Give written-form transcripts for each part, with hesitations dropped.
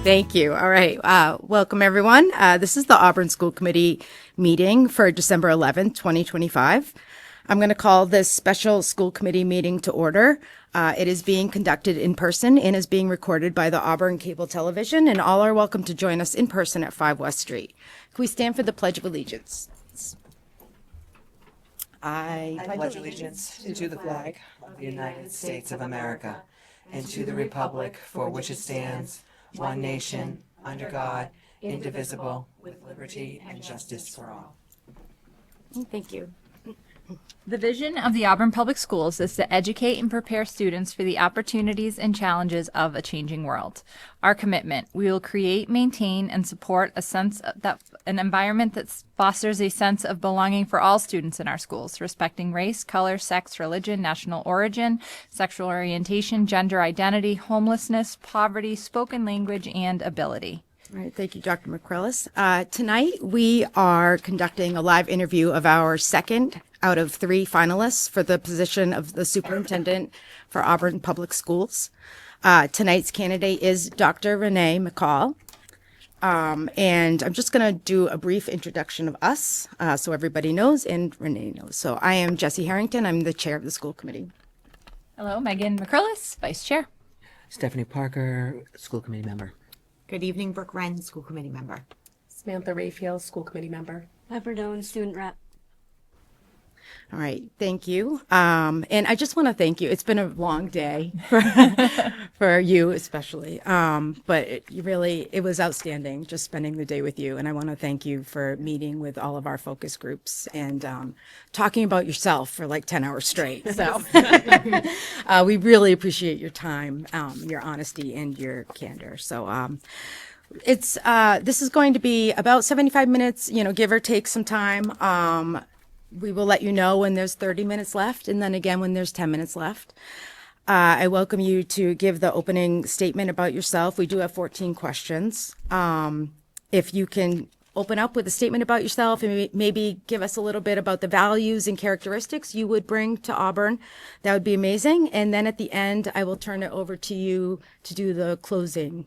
Thank you. All right. Welcome, everyone. This is the Auburn School Committee meeting for December 11th, 2025. I'm going to call this special school committee meeting to order. It is being conducted in person and is being recorded by the Auburn Cable Television, and all are welcome to join us in person at 5 West Street. Can we stand for the Pledge of Allegiance? I pledge allegiance to the flag of the United States of America and to the republic for which it stands, one nation, under God, indivisible, with liberty and justice for all. Thank you. The vision of the Auburn Public Schools is to educate and prepare students for the opportunities and challenges of a changing world. Our commitment: we will create, maintain, and support an environment that fosters a sense of belonging for all students in our schools, respecting race, color, sex, religion, national origin, sexual orientation, gender identity, homelessness, poverty, spoken language, and ability. All right, thank you, Dr. McCrillis. Tonight, we are conducting a live interview of our second out of 3 finalists for the position of the superintendent for Auburn Public Schools. Tonight's candidate is Dr. Renee McCall. And I'm just going to do a brief introduction of us so everybody knows and Renee knows. So I am Jessie Harrington. I'm the chair of the school committee. Hello, Megan McCrillis, vice chair. Stephanie Parker, school committee member. Good evening, Brooke Wren, school committee member. Samantha Rayfield, school committee member. Pepperdone, student rep. All right, thank you. And I just want to thank you. It's been a long day for you especially, but it was outstanding just spending the day with you. And I want to thank you for meeting with all of our focus groups and talking about yourself for like 10 hours straight. So we really appreciate your time, your honesty, and your candor. So this is going to be about 75 minutes, give or take some time. We will let you know when there's 30 minutes left, and then again when there's 10 minutes left. I welcome you to give the opening statement about yourself. We do have 14 questions. If you can open up with a statement about yourself and maybe give us a little bit about the values and characteristics you would bring to Auburn, that would be amazing. And then at the end, I will turn it over to you to do the closing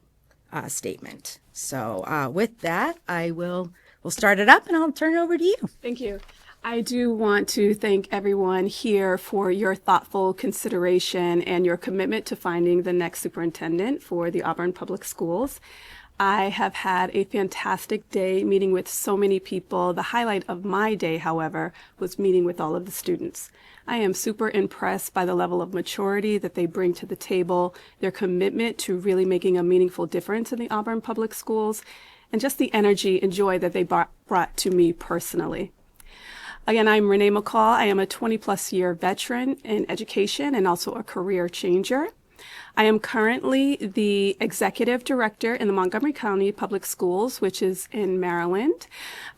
statement. So with that, we'll start it up, and I'll turn it over to you. Thank you. I do want to thank everyone here for your thoughtful consideration and your commitment to finding the next superintendent for the Auburn Public Schools. I have had a fantastic day meeting with so many people. The highlight of my day, however, was meeting with all of the students. I am super impressed by the level of maturity that they bring to the table, their commitment to really making a meaningful difference in the Auburn Public Schools, and just the energy and joy that they brought to me personally. Again, I'm Renee McCall. I am a 20-plus year veteran in education and also a career changer. I am currently the executive director in the Montgomery County Public Schools, which is in Maryland.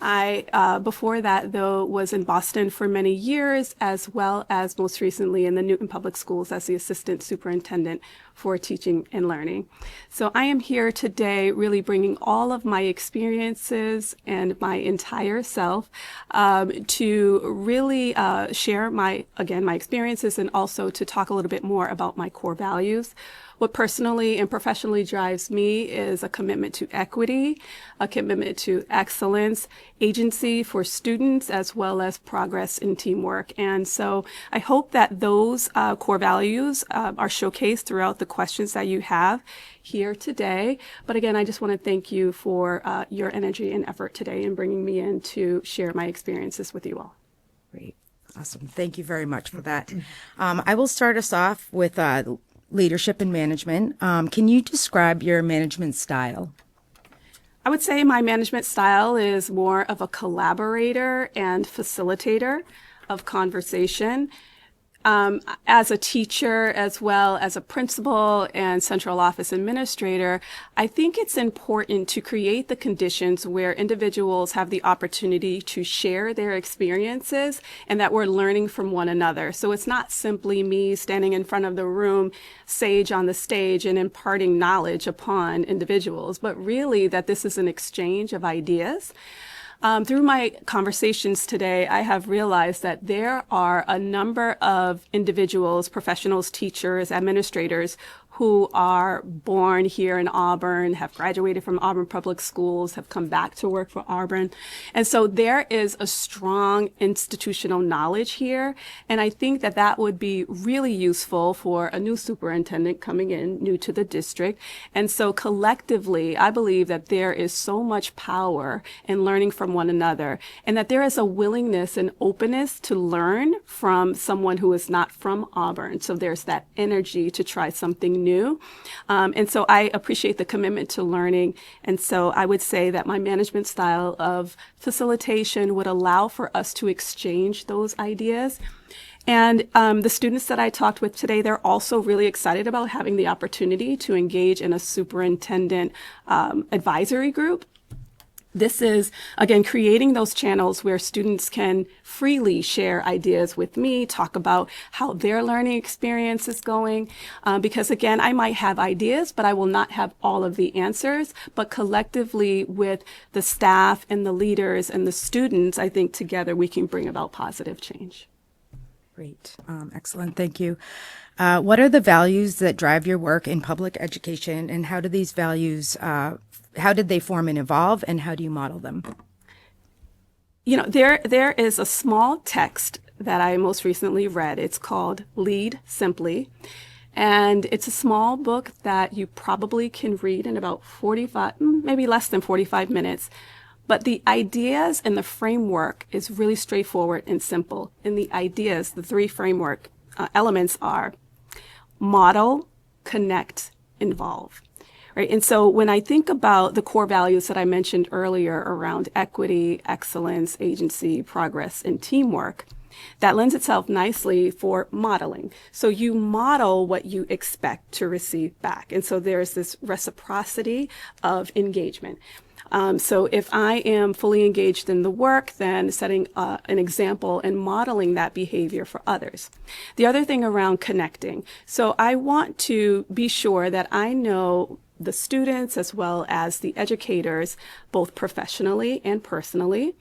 I, before that, though, was in Boston for many years, as well as most recently in the Newton Public Schools as the assistant superintendent for teaching and learning. So I am here today really bringing all of my experiences and my entire self to really share my experiences, and also to talk a little bit more about my core values. What personally and professionally drives me is a commitment to equity, a commitment to excellence, agency for students, as well as progress in teamwork. And so I hope that those core values are showcased throughout the questions that you have here today. But again, I just want to thank you for your energy and effort today in bringing me in to share my experiences with you all. Great. Awesome. Thank you very much for that. I will start us off with leadership and management. Can you describe your management style? I would say my management style is more of a collaborator and facilitator of conversation. As a teacher, as well as a principal and central office administrator, I think it's important to create the conditions where individuals have the opportunity to share their experiences and that we're learning from one another. So it's not simply me standing in front of the room, sage on the stage, and imparting knowledge upon individuals, but really that this is an exchange of ideas. Through my conversations today, I have realized that there are a number of individuals, professionals, teachers, administrators, who are born here in Auburn, have graduated from Auburn Public Schools, have come back to work for Auburn. And so there is a strong institutional knowledge here. And I think that that would be really useful for a new superintendent coming in, new to the district. And so collectively, I believe that there is so much power in learning from one another, and that there is a willingness and openness to learn from someone who is not from Auburn. So there's that energy to try something new. And so I appreciate the commitment to learning. And so I would say that my management style of facilitation would allow for us to exchange those ideas. And the students that I talked with today, they're also really excited about having the opportunity to engage in a superintendent advisory group. This is, again, creating those channels where students can freely share ideas with me, talk about how their learning experience is going. Because, again, I might have ideas, but I will not have all of the answers. But collectively with the staff and the leaders and the students, I think together we can bring about positive change. Great. Excellent. Thank you. What are the values that drive your work in public education, and how do these values, how did they form and evolve, and how do you model them? You know, there is a small text that I most recently read. It's called Lead Simply. And it's a small book that you probably can read in about 45, maybe less than 45 minutes. But the ideas and the framework is really straightforward and simple. And the ideas, the three framework elements are model, connect, involve. Right? And so when I think about the core values that I mentioned earlier around equity, excellence, agency, progress, and teamwork, that lends itself nicely for modeling. So you model what you expect to receive back. And so there's this reciprocity of engagement. So if I am fully engaged in the work, then setting an example and modeling that behavior for others. The other thing around connecting. So I want to be sure that I know the students as well as the educators, both professionally and personally.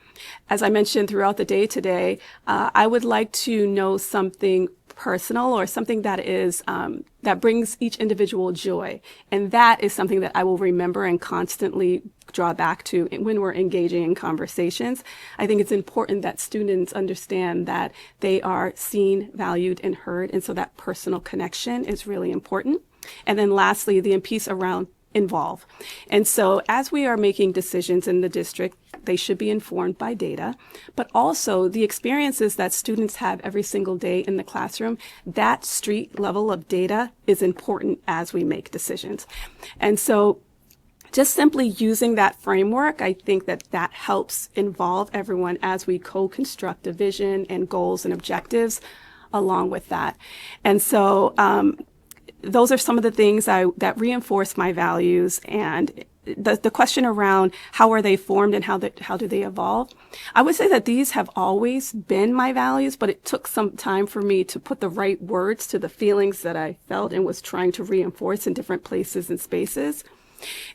As I mentioned throughout the day today, I would like to know something personal or something that is that brings each individual joy. And that is something that I will remember and constantly draw back to when we're engaging in conversations. I think it's important that students understand that they are seen, valued, and heard. And so that personal connection is really important. And then lastly, the piece around involve. And so as we are making decisions in the district, they should be informed by data, but also the experiences that students have every single day in the classroom, that street level of data is important as we make decisions. And so just simply using that framework, I think that that helps involve everyone as we co-construct a vision and goals and objectives along with that. And so those are some of the things that reinforce my values. And the question around how are they formed and how do they evolve? I would say that these have always been my values, but it took some time for me to put the right words to the feelings that I felt and was trying to reinforce in different places and spaces.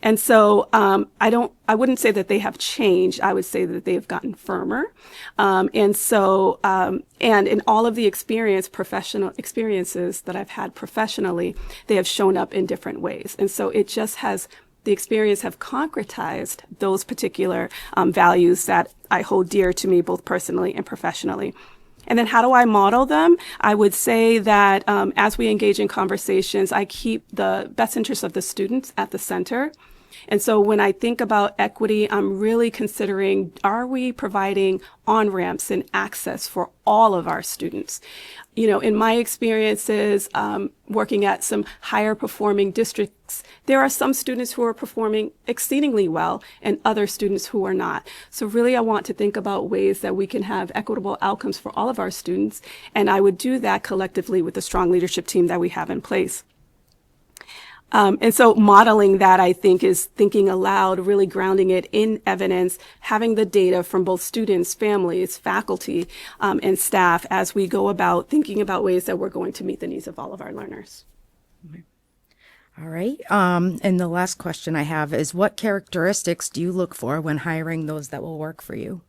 And so I wouldn't say that they have changed. I would say that they have gotten firmer. And in all of the professional experiences that I've had professionally, they have shown up in different ways. And so it just has, the experience have concretized those particular values that I hold dear to me, both personally and professionally. And then how do I model them? I would say that as we engage in conversations, I keep the best interests of the students at the center. And so when I think about equity, I'm really considering, are we providing on-ramps and access for all of our students? You know, in my experiences, working at some higher performing districts, there are some students who are performing exceedingly well and other students who are not. So really, I want to think about ways that we can have equitable outcomes for all of our students. And I would do that collectively with the strong leadership team that we have in place. And so modeling that, I think, is thinking aloud, really grounding it in evidence, having the data from both students, families, faculty, and staff as we go about thinking about ways that we're going to meet the needs of all of our learners. All right. And the last question I have is, what characteristics do you look for when hiring those that will work for you?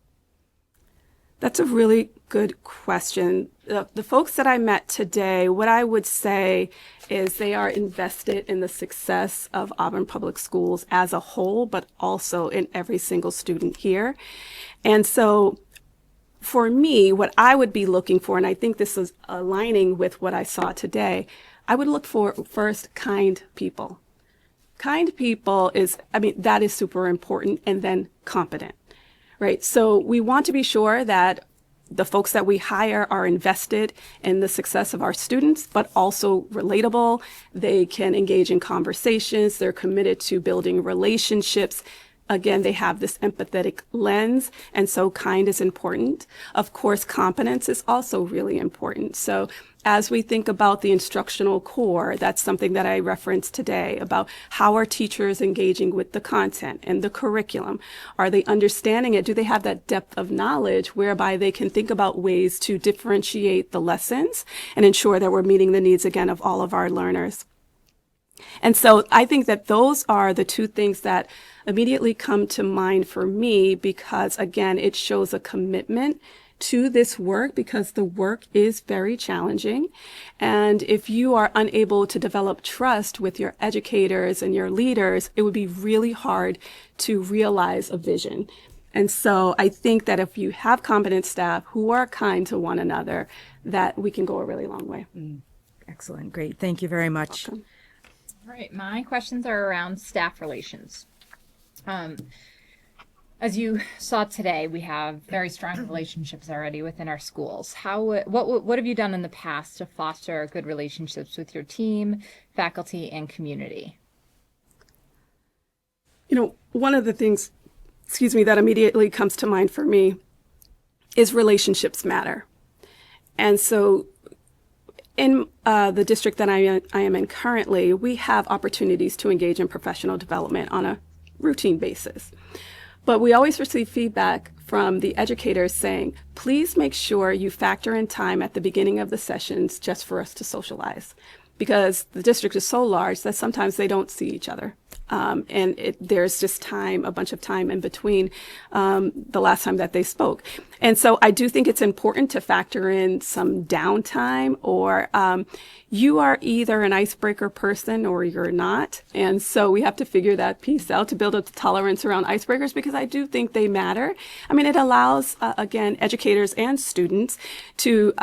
That's a really good question. The folks that I met today, what I would say is they are invested in the success of Auburn Public Schools as a whole, but also in every single student here. And so for me, what I would be looking for, and I think this is aligning with what I saw today, I would look for first kind people. Kind people that is super important, and then competent, right? So we want to be sure that the folks that we hire are invested in the success of our students, but also relatable. They can engage in conversations. They're committed to building relationships. Again, they have this empathetic lens, and so kind is important. Of course, competence is also really important. So as we think about the instructional core, that's something that I referenced today about how are teachers engaging with the content and the curriculum? Are they understanding it? Do they have that depth of knowledge whereby they can think about ways to differentiate the lessons and ensure that we're meeting the needs, again, of all of our learners? And so I think that those are the two things that immediately come to mind for me, because again, it shows a commitment to this work, because the work is very challenging. And if you are unable to develop trust with your educators and your leaders, it would be really hard to realize a vision. And so I think that if you have competent staff who are kind to one another, that we can go a really long way. Excellent. Great. Thank you very much. Welcome. All right, my questions are around staff relations. As you saw today, we have very strong relationships already within our schools. What have you done in the past to foster good relationships with your team, faculty, and community? One of the things, that immediately comes to mind for me is relationships matter. And so in the district that I am in currently, we have opportunities to engage in professional development on a routine basis. But we always receive feedback from the educators saying, please make sure you factor in time at the beginning of the sessions just for us to socialize, because the district is so large that sometimes they don't see each other. And there's just a bunch of time in between the last time that they spoke. And so I do think it's important to factor in some downtime, or you are either an icebreaker person or you're not. And so we have to figure that piece out to build up the tolerance around icebreakers, because I do think they matter. It allows, again, educators and students to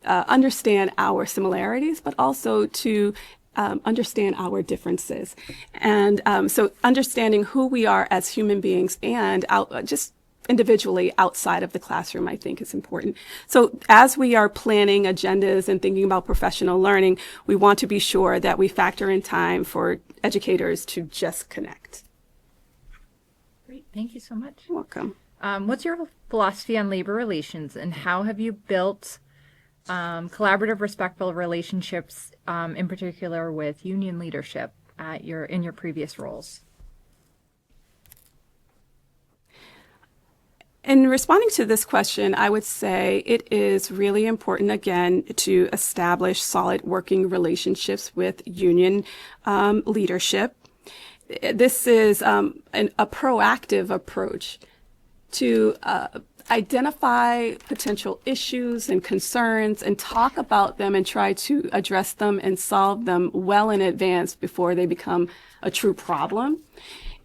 understand our similarities, but also to understand our differences. And so understanding who we are as human beings and just individually outside of the classroom, I think is important. So as we are planning agendas and thinking about professional learning, we want to be sure that we factor in time for educators to just connect. Great, thank you so much. You're welcome. What's your philosophy on labor relations, and how have you built collaborative, respectful relationships, in particular with union leadership in your previous roles? In responding to this question, I would say it is really important, again, to establish solid working relationships with union leadership. This is a proactive approach to identify potential issues and concerns and talk about them and try to address them and solve them well in advance before they become a true problem.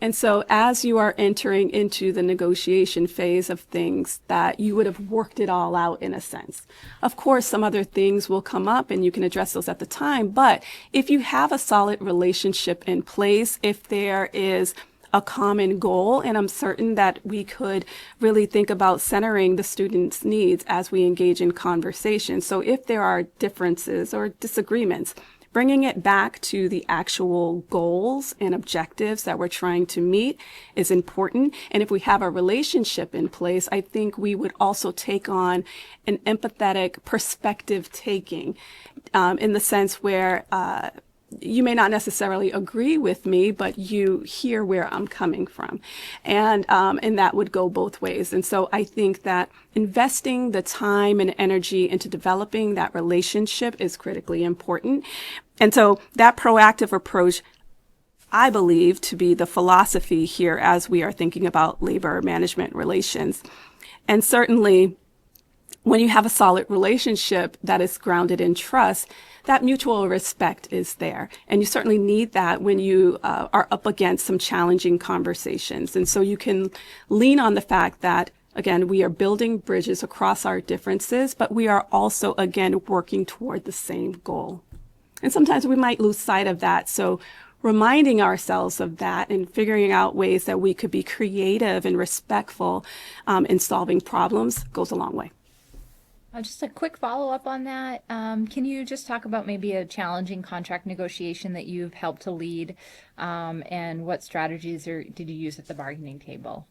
And so as you are entering into the negotiation phase of things, that you would have worked it all out in a sense. Of course, some other things will come up and you can address those at the time. But if you have a solid relationship in place, if there is a common goal, and I'm certain that we could really think about centering the students' needs as we engage in conversation. So if there are differences or disagreements, bringing it back to the actual goals and objectives that we're trying to meet is important. And if we have a relationship in place, I think we would also take on an empathetic perspective taking, in the sense where you may not necessarily agree with me, but you hear where I'm coming from. And that would go both ways. And so I think that investing the time and energy into developing that relationship is critically important. And so that proactive approach, I believe, to be the philosophy here as we are thinking about labor management relations. And certainly, when you have a solid relationship that is grounded in trust, that mutual respect is there. And you certainly need that when you are up against some challenging conversations. And so you can lean on the fact that, again, we are building bridges across our differences, but we are also, again, working toward the same goal. And sometimes we might lose sight of that. So reminding ourselves of that and figuring out ways that we could be creative and respectful in solving problems goes a long way. Just a quick follow-up on that. Can you just talk about maybe a challenging contract negotiation that you've helped to lead, and what strategies did you use at the bargaining table?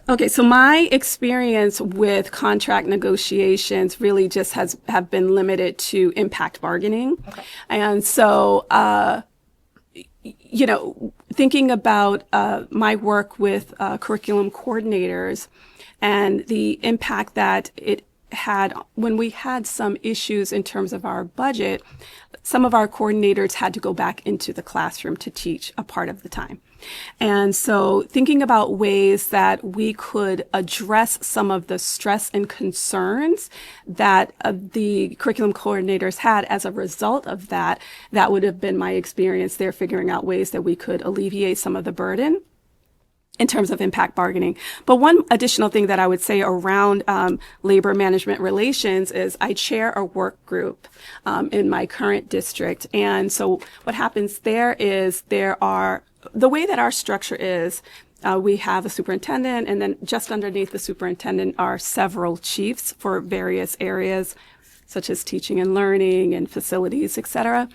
Okay, so my experience with contract negotiations really just have been limited to impact bargaining. Okay. And so, thinking about my work with curriculum coordinators and the impact that it had when we had some issues in terms of our budget, some of our coordinators had to go back into the classroom to teach a part of the time. And so thinking about ways that we could address some of the stress and concerns that the curriculum coordinators had as a result of that, that would have been my experience there, figuring out ways that we could alleviate some of the burden in terms of impact bargaining. But one additional thing that I would say around labor management relations is I chair a work group in my current district. And so what happens there is the way that our structure is, we have a superintendent, and then just underneath the superintendent are several chiefs for various areas, such as teaching and learning and facilities, et cetera.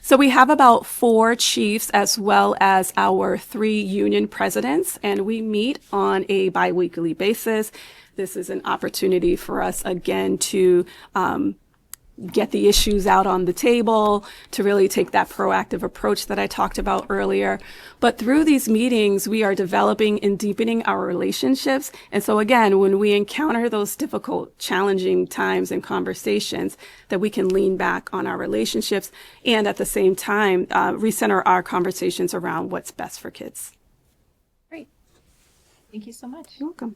So we have about 4 chiefs as well as our 3 union presidents, and we meet on a biweekly basis. This is an opportunity for us, again, to get the issues out on the table, to really take that proactive approach that I talked about earlier. But through these meetings, we are developing and deepening our relationships. And so again, when we encounter those difficult, challenging times and conversations, that we can lean back on our relationships and at the same time, recenter our conversations around what's best for kids. Great. Thank you so much. You're welcome.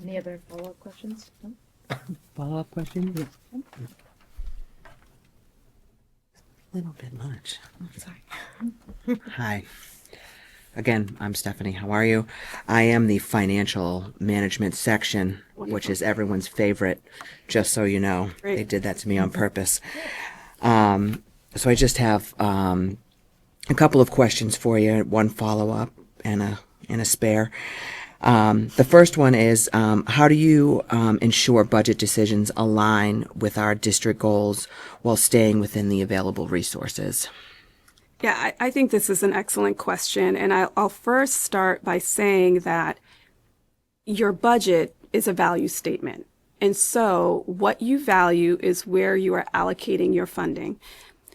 Any other follow-up questions? No? Follow-up question? A little bit much. Sorry. Hi. Again, I'm Stephanie. How are you? I am the financial management section, which is everyone's favorite, just so you know. Great. They did that to me on purpose. So I just have a couple of questions for you, one follow-up and a spare. The first one is, how do you ensure budget decisions align with our district goals while staying within the available resources? Yeah, I think this is an excellent question. And I'll first start by saying that your budget is a value statement. And so what you value is where you are allocating your funding.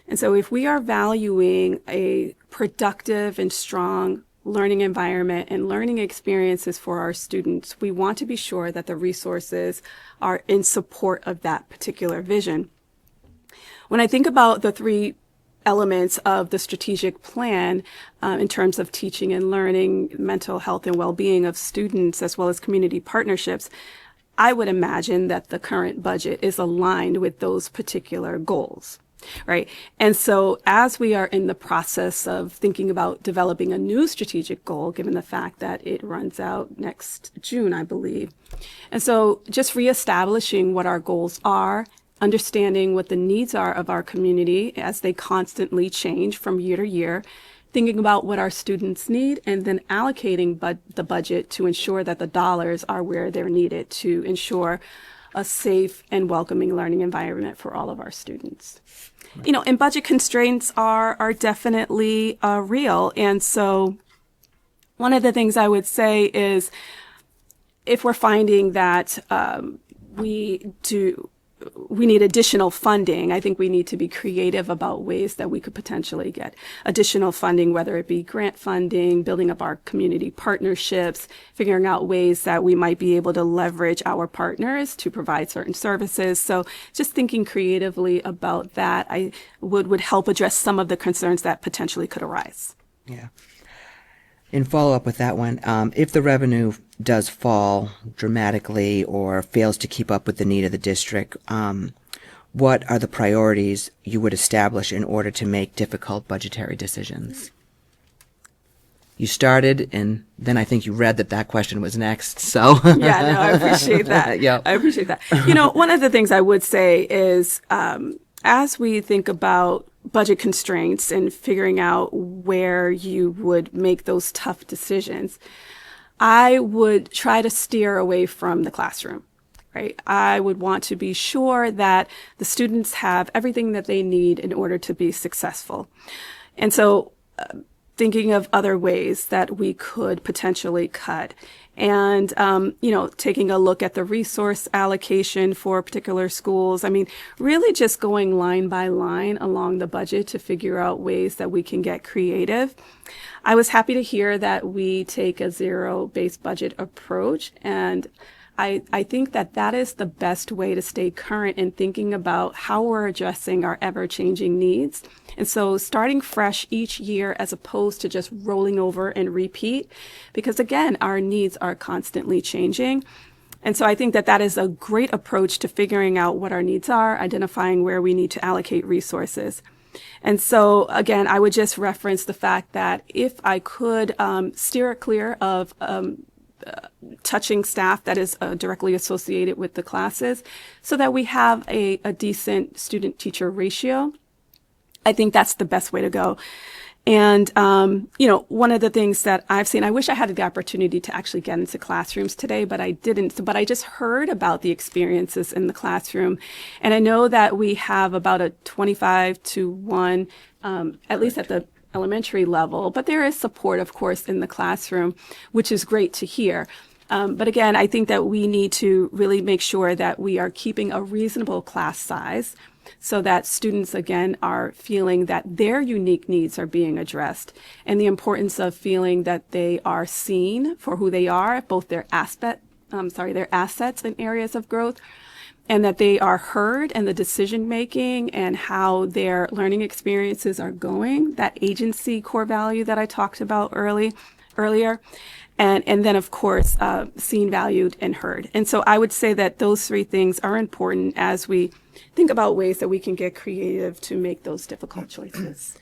And so if we are valuing a productive and strong learning environment and learning experiences for our students, we want to be sure that the resources are in support of that particular vision. When I think about the 3 elements of the strategic plan in terms of teaching and learning, mental health and well-being of students, as well as community partnerships, I would imagine that the current budget is aligned with those particular goals. Right. And so as we are in the process of thinking about developing a new strategic goal, given the fact that it runs out next June, I believe. And so just reestablishing what our goals are, understanding what the needs are of our community as they constantly change from year to year, thinking about what our students need, and then allocating the budget to ensure that the dollars are where they're needed to ensure a safe and welcoming learning environment for all of our students. Right. And budget constraints are definitely real. And so one of the things I would say is if we're finding that we need additional funding, I think we need to be creative about ways that we could potentially get additional funding, whether it be grant funding, building up our community partnerships, figuring out ways that we might be able to leverage our partners to provide certain services. So just thinking creatively about that, I would help address some of the concerns that potentially could arise. Yeah. In follow up with that one, if the revenue does fall dramatically or fails to keep up with the need of the district, what are the priorities you would establish in order to make difficult budgetary decisions? You started, and then I think you read that question was next. So Yeah, no, I appreciate that. Yep. I appreciate that. One of the things I would say is as we think about budget constraints and figuring out where you would make those tough decisions, I would try to steer away from the classroom. Right? I would want to be sure that the students have everything that they need in order to be successful. And so thinking of other ways that we could potentially cut and, taking a look at the resource allocation for particular schools. I mean, really just going line by line along the budget to figure out ways that we can get creative. I was happy to hear that we take a zero-based budget approach, and I think that is the best way to stay current in thinking about how we're addressing our ever-changing needs. And so starting fresh each year as opposed to just rolling over and repeat, because again, our needs are constantly changing. And so I think that is a great approach to figuring out what our needs are, identifying where we need to allocate resources. And so, again, I would just reference the fact that if I could steer clear of touching staff that is directly associated with the classes so that we have a decent student-teacher ratio, I think that's the best way to go. And, one of the things that I've seen, I wish I had the opportunity to actually get into classrooms today, but I didn't. But I just heard about the experiences in the classroom. And I know that we have about a 25-1, at least at the elementary level, but there is support, of course, in the classroom, which is great to hear. But again, I think that we need to really make sure that we are keeping a reasonable class size so that students, again, are feeling that their unique needs are being addressed, and the importance of feeling that they are seen for who they are, both their assets and areas of growth, and that they are heard in the decision making and how their learning experiences are going, that agency core value that I talked about earlier. And then, of course, seen, valued, and heard. And so I would say that those three things are important as we think about ways that we can get creative to make those difficult choices.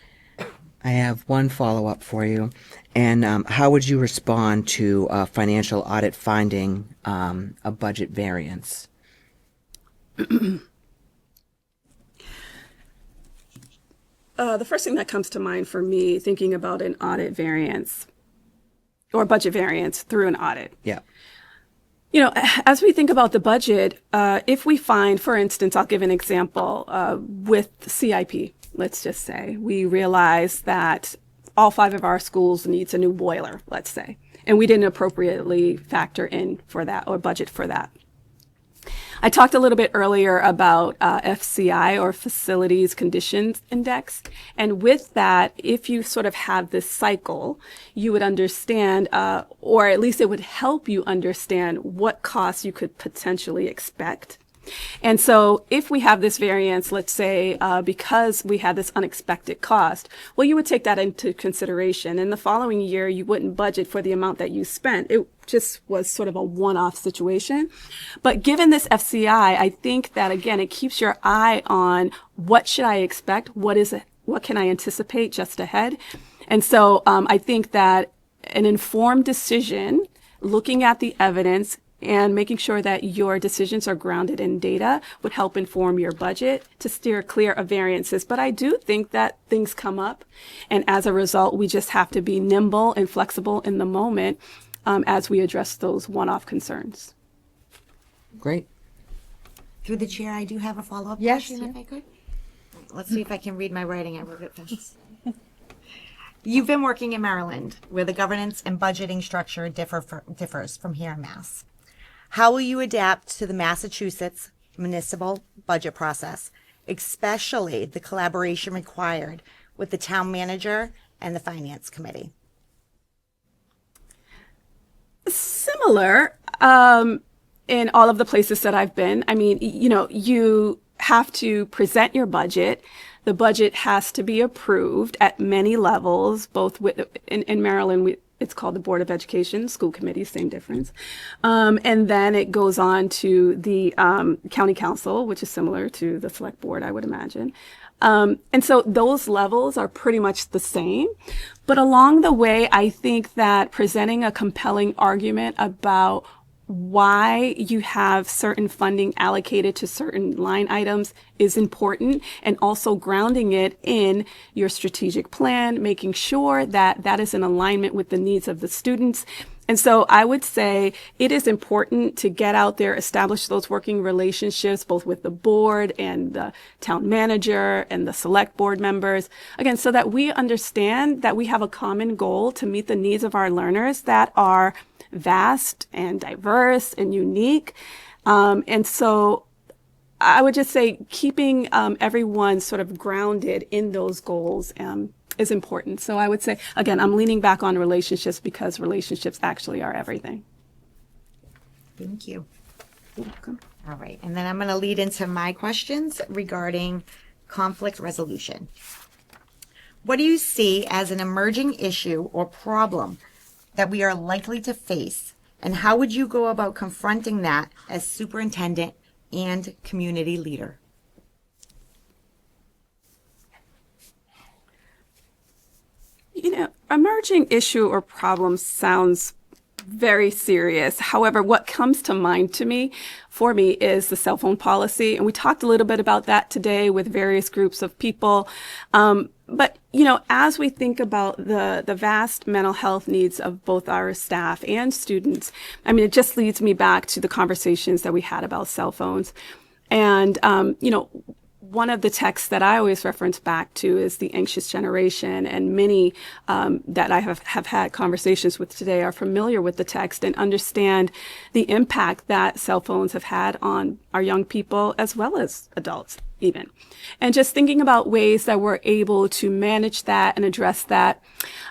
I have one follow-up for you. And how would you respond to a financial audit finding a budget variance? The first thing that comes to mind for me, thinking about an audit variance or budget variance through an audit. Yeah. As we think about the budget, if we find, for instance, I'll give an example with CIP, let's just say, we realize that all 5 of our schools needs a new boiler, let's say, and we didn't appropriately factor in for that or budget for that. I talked a little bit earlier about FCI, or Facilities Conditions Index. And with that, if you sort of have this cycle, you would understand, or at least it would help you understand what costs you could potentially expect. And so if we have this variance, let's say, because we had this unexpected cost, well, you would take that into consideration. And the following year, you wouldn't budget for the amount that you spent. It just was sort of a one-off situation. But given this FCI, I think that, again, it keeps your eye on what should I expect? What can I anticipate just ahead? And so I think that an informed decision, looking at the evidence, and making sure that your decisions are grounded in data would help inform your budget to steer clear of variances. But I do think that things come up, and as a result, we just have to be nimble and flexible in the moment as we address those one-off concerns. Great. Through the chair, I do have a follow-up Yes, question, if I could. Let's see if I can read my writing. I wrote it fast. You've been working in Maryland, where the governance and budgeting structure differs from here in Mass. How will you adapt to the Massachusetts municipal budget process, especially the collaboration required with the town manager and the finance committee? Similar in all of the places that I've been. I mean, you have to present your budget. The budget has to be approved at many levels, both in Maryland. It's called the Board of Education, school committee, same difference. And then it goes on to the county council, which is similar to the select board, I would imagine. And so those levels are pretty much the same. But along the way, I think that presenting a compelling argument about why you have certain funding allocated to certain line items is important, and also grounding it in your strategic plan, making sure that that is in alignment with the needs of the students. And so I would say it is important to get out there, establish those working relationships, both with the board and the town manager and the select board members, again, so that we understand that we have a common goal to meet the needs of our learners that are vast and diverse and unique. And so I would just say keeping everyone sort of grounded in those goals is important. So I would say, again, I'm leaning back on relationships because relationships actually are everything. Thank you. You're welcome. All right. And then I'm going to lead into my questions regarding conflict resolution. What do you see as an emerging issue or problem that we are likely to face, and how would you go about confronting that as superintendent and community leader? You know, emerging issue or problem sounds very serious. However, what comes to mind for me is the cell phone policy. And we talked a little bit about that today with various groups of people. But, you know, as we think about the vast mental health needs of both our staff and students, I mean, it just leads me back to the conversations that we had about cell phones. And, you know, one of the texts that I always reference back to is the anxious generation, and many that I have had conversations with today are familiar with the text and understand the impact that cell phones have had on our young people as well as adults even. And just thinking about ways that we're able to manage that and address that.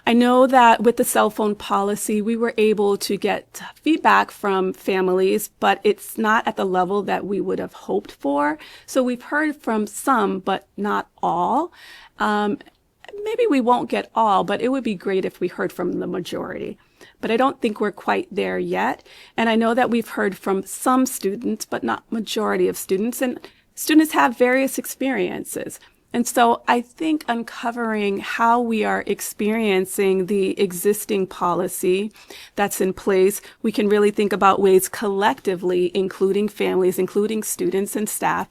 I know that with the cell phone policy, we were able to get feedback from families, but it's not at the level that we would have hoped for. So we've heard from some, but not all. Maybe we won't get all, but it would be great if we heard from the majority. But I don't think we're quite there yet. And I know that we've heard from some students, but not majority of students. And students have various experiences. And so I think uncovering how we are experiencing the existing policy that's in place, we can really think about ways collectively, including families, including students and staff,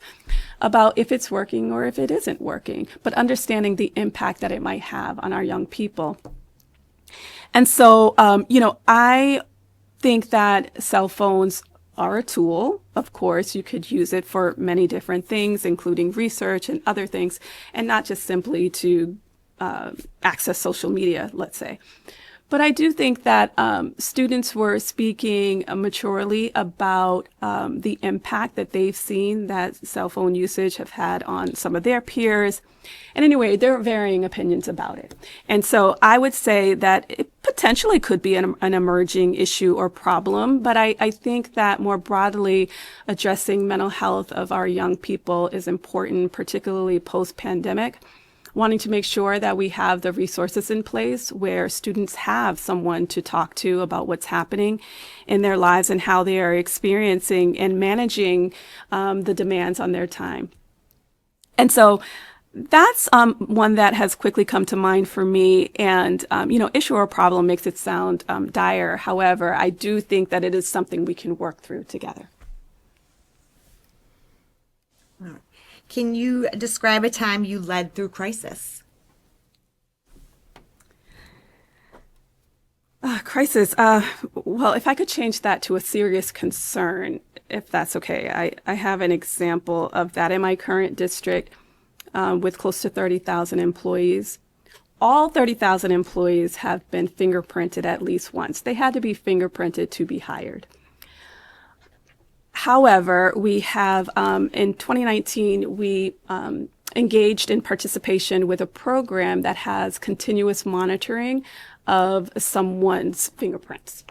about if it's working or if it isn't working, but understanding the impact that it might have on our young people. And so, you know, I think that cell phones are a tool. Of course, you could use it for many different things, including research and other things, and not just simply to access social media, let's say. But I do think that students were speaking maturely about the impact that they've seen that cell phone usage have had on some of their peers. And anyway, there are varying opinions about it. And so I would say that it potentially could be an emerging issue or problem, but I think that more broadly addressing mental health of our young people is important, particularly post-pandemic. Wanting to make sure that we have the resources in place where students have someone to talk to about what's happening in their lives and how they are experiencing and managing the demands on their time. And so that's one that has quickly come to mind for me. And, you know, issue or problem makes it sound dire. However, I do think that it is something we can work through together. Can you describe a time you led through crisis? Crisis. Well, if I could change that to a serious concern, if that's okay. I have an example of that in my current district with close to 30,000 employees. All 30,000 employees have been fingerprinted at least once. They had to be fingerprinted to be hired. However, we have, in 2019, we engaged in participation with a program that has continuous monitoring of someone's fingerprints.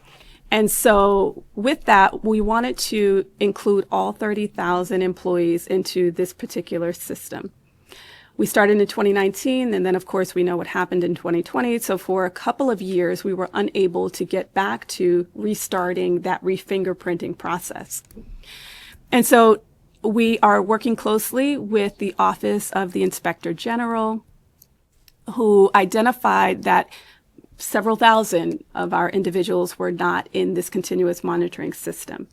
And so with that, we wanted to include all 30,000 employees into this particular system. We started in 2019, and then of course we know what happened in 2020. So for a couple of years, we were unable to get back to restarting that refingerprinting process. And so we are working closely with the Office of the Inspector General, who identified that several thousand of our individuals were not in this continuous monitoring system.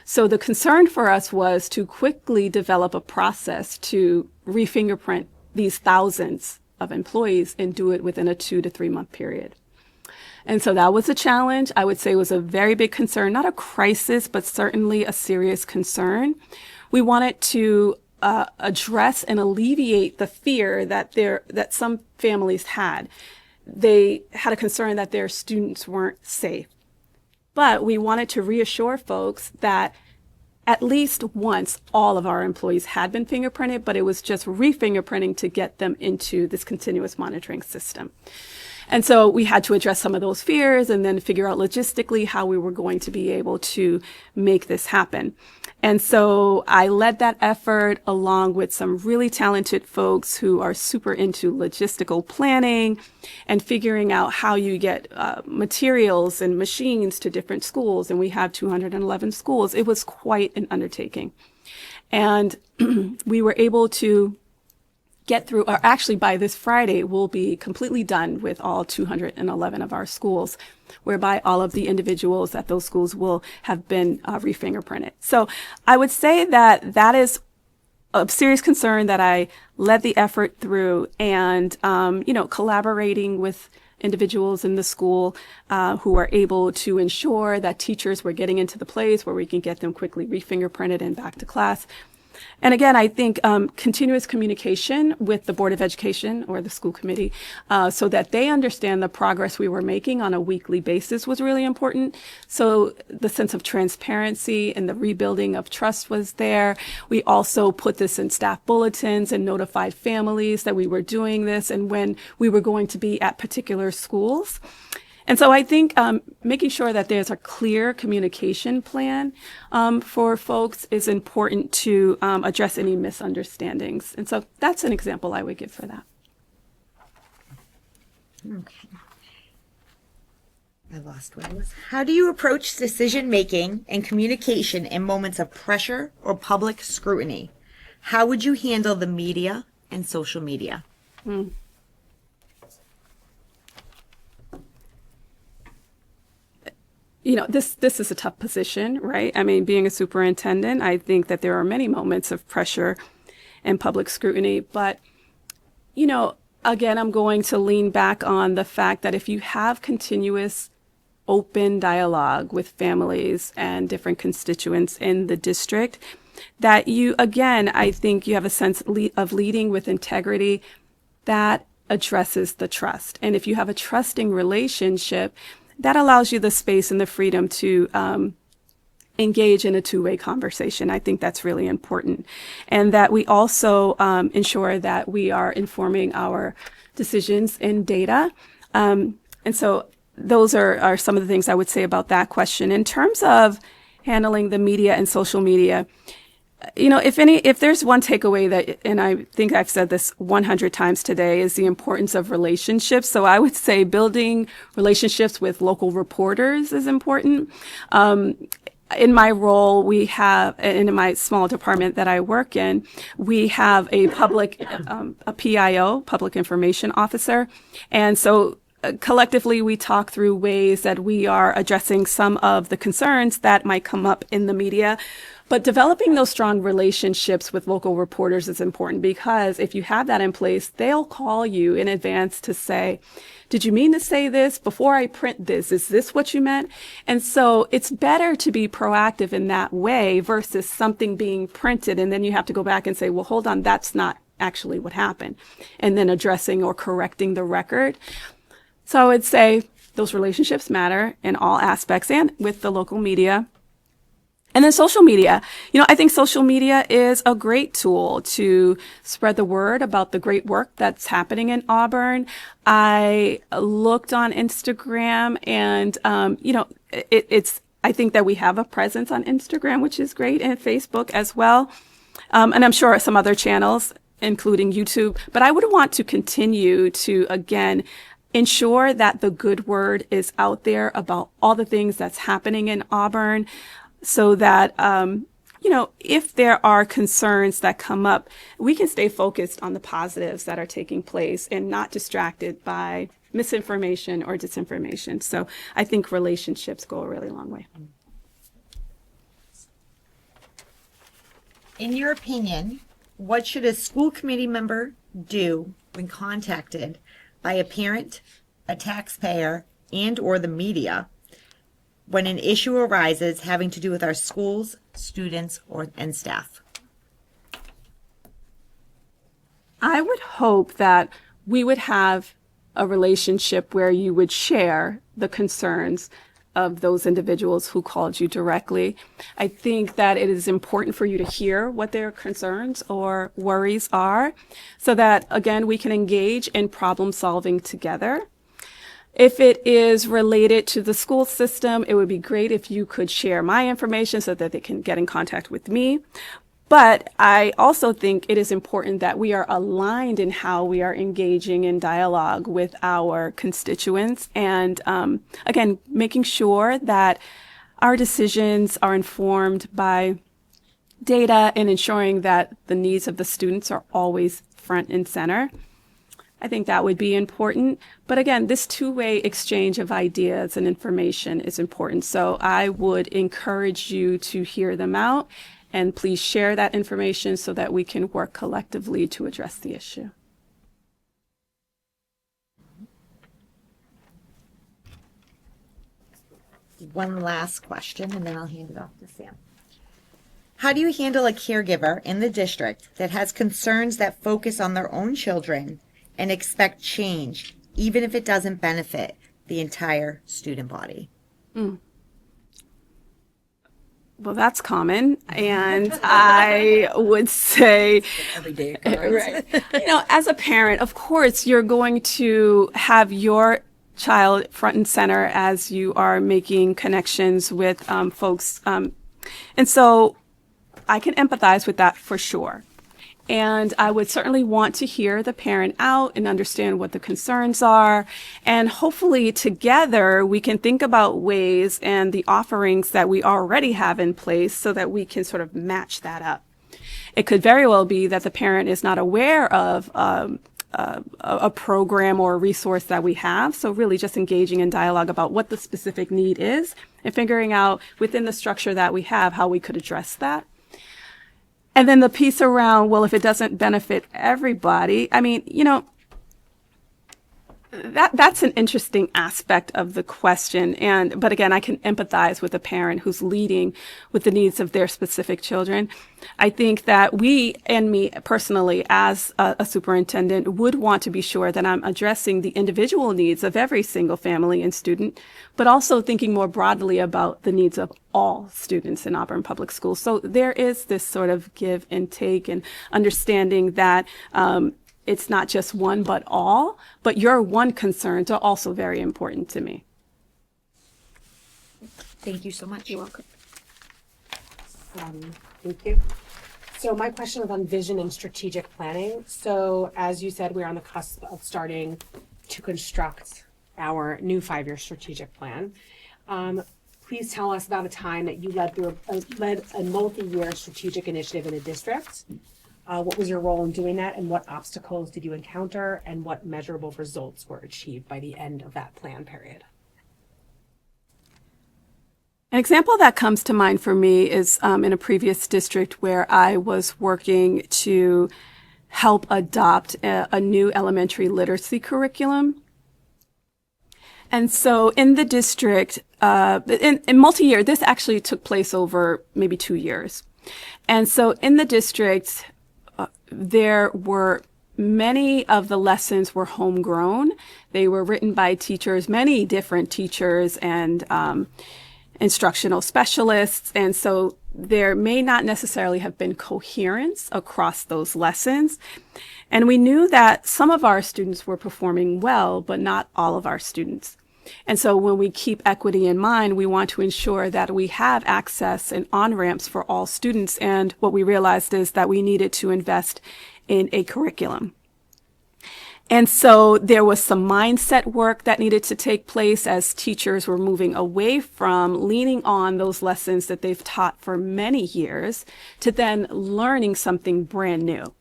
So the concern for us was to quickly develop a process to refingerprint these thousands of employees and do it within a 2 to 3 month period. And so that was a challenge. I would say it was a very big concern, not a crisis, but certainly a serious concern. We wanted to address and alleviate the fear that some families had. They had a concern that their students weren't safe. But we wanted to reassure folks that at least once all of our employees had been fingerprinted, but it was just refingerprinting to get them into this continuous monitoring system. And so we had to address some of those fears and then figure out logistically how we were going to be able to make this happen. And so I led that effort along with some really talented folks who are super into logistical planning and figuring out how you get materials and machines to different schools. And we have 211 schools. It was quite an undertaking. And we were able to get through, or actually by this Friday, we'll be completely done with all 211 of our schools, whereby all of the individuals at those schools will have been refingerprinted. So I would say that that is a serious concern that I led the effort through, and, collaborating with individuals in the school who are able to ensure that teachers were getting into the place where we can get them quickly refingerprinted and back to class. And again, I think continuous communication with the Board of Education or the school committee so that they understand the progress we were making on a weekly basis was really important. So the sense of transparency and the rebuilding of trust was there. We also put this in staff bulletins and notified families that we were doing this and when we were going to be at particular schools. And so I think making sure that there's a clear communication plan for folks is important to address any misunderstandings. And so that's an example I would give for that. Okay. I lost where I was. How do you approach decision making and communication in moments of pressure or public scrutiny? How would you handle the media and social media? This is a tough position, right? I mean, being a superintendent, I think that there are many moments of pressure and public scrutiny. But, again, I'm going to lean back on the fact that if you have continuous open dialogue with families and different constituents in the district, that I think you have a sense of leading with integrity that addresses the trust. And if you have a trusting relationship, that allows you the space and the freedom to engage in a two-way conversation. I think that's really important. And that we also ensure that we are informing our decisions in data. And so those are some of the things I would say about that question. In terms of handling the media and social media, if there's one takeaway that, and I think I've said this 100 times today, is the importance of relationships. So I would say building relationships with local reporters is important. In my role, we have, and in my small department that I work in, we have a a PIO, Public Information Officer. And so collectively, we talk through ways that we are addressing some of the concerns that might come up in the media. But developing those strong relationships with local reporters is important because if you have that in place, they'll call you in advance to say, did you mean to say this before I print this? Is this what you meant? And so it's better to be proactive in that way versus something being printed and then you have to go back and say, well, hold on, that's not actually what happened. And then addressing or correcting the record. So I would say those relationships matter in all aspects and with the local media. And then social media. I think social media is a great tool to spread the word about the great work that's happening in Auburn. I looked on Instagram and, I think that we have a presence on Instagram, which is great, and Facebook as well. And I'm sure some other channels. including YouTube. But I would want to continue to, again, ensure that the good word is out there about all the things that's happening in Auburn so that, if there are concerns that come up, we can stay focused on the positives that are taking place and not distracted by misinformation or disinformation. So I think relationships go a really long way. In your opinion, what should a school committee member do when contacted by a parent, a taxpayer, and or the media when an issue arises having to do with our schools, students, and staff? I would hope that we would have a relationship where you would share the concerns of those individuals who called you directly. I think that it is important for you to hear what their concerns or worries are so that, again, we can engage in problem solving together. If it is related to the school system, it would be great if you could share my information so that they can get in contact with me. But I also think it is important that we are aligned in how we are engaging in dialogue with our constituents and, again, making sure that our decisions are informed by data and ensuring that the needs of the students are always front and center. I think that would be important. But again, this two-way exchange of ideas and information is important. So I would encourage you to hear them out and please share that information so that we can work collectively to address the issue. One last question, and then I'll hand it off to Sam. How do you handle a caregiver in the district that has concerns that focus on their own children and expect change, even if it doesn't benefit the entire student body? Well, that's common. And I would say, Everyday right, as a parent, of course, you're going to have your child front and center as you are making connections with folks. And so I can empathize with that for sure. And I would certainly want to hear the parent out and understand what the concerns are. And hopefully together we can think about ways and the offerings that we already have in place so that we can sort of match that up. It could very well be that the parent is not aware of a program or a resource that we have. So really just engaging in dialogue about what the specific need is and figuring out within the structure that we have how we could address that. And then the piece around, well, if it doesn't benefit everybody, I mean, that's an interesting aspect of the question. But again, I can empathize with a parent who's leading with the needs of their specific children. I think that we, and me personally as a superintendent, would want to be sure that I'm addressing the individual needs of every single family and student, but also thinking more broadly about the needs of all students in Auburn Public Schools. So there is this sort of give and take and understanding that it's not just one but all, but your one concerns are also very important to me. Thank you so much. You're welcome. Thank you. So my question is on vision and strategic planning. So as you said, we're on the cusp of starting to construct our new 5-year strategic plan. Please tell us about a time that you led a multi-year strategic initiative in a district. What was your role in doing that, and what obstacles did you encounter, and what measurable results were achieved by the end of that plan period? An example that comes to mind for me is in a previous district where I was working to help adopt a new elementary literacy curriculum. And so in the district, in multi-year, this actually took place over maybe 2 years. And so in the district, there were many of the lessons were homegrown. They were written by teachers, many different teachers and instructional specialists. And so there may not necessarily have been coherence across those lessons. And we knew that some of our students were performing well, but not all of our students. And so when we keep equity in mind, we want to ensure that we have access and on-ramps for all students. And what we realized is that we needed to invest in a curriculum. And so there was some mindset work that needed to take place as teachers were moving away from leaning on those lessons that they've taught for many years to then learning something brand new.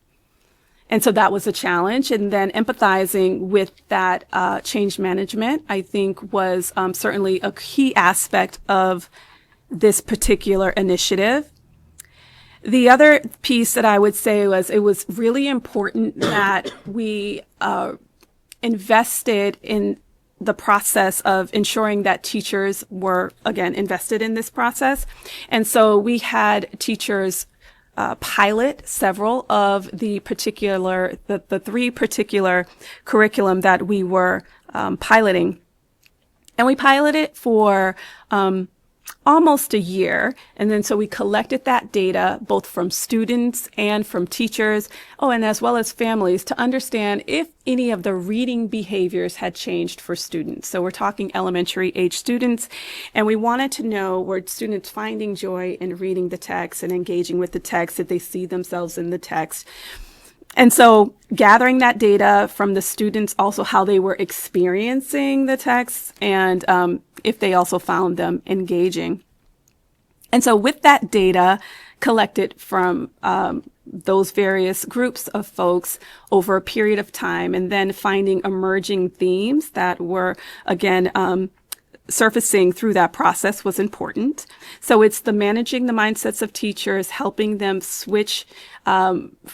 And so that was a challenge. And then empathizing with that change management, I think, was certainly a key aspect of this particular initiative. The other piece that I would say was it was really important that we invested in the process of ensuring that teachers were, again, invested in this process. And so we had teachers pilot several of the three particular curriculum that we were piloting. And we piloted for almost a year. And then so we collected that data both from students and from teachers, and as well as families, to understand if any of the reading behaviors had changed for students. So we're talking elementary age students, and we wanted to know, were students finding joy in reading the text and engaging with the text? Did they see themselves in the text? And so gathering that data from the students, also how they were experiencing the text, and if they also found them engaging. And so with that data collected from those various groups of folks over a period of time, and then finding emerging themes that were, again, surfacing through that process was important. So it's the managing the mindsets of teachers, helping them switch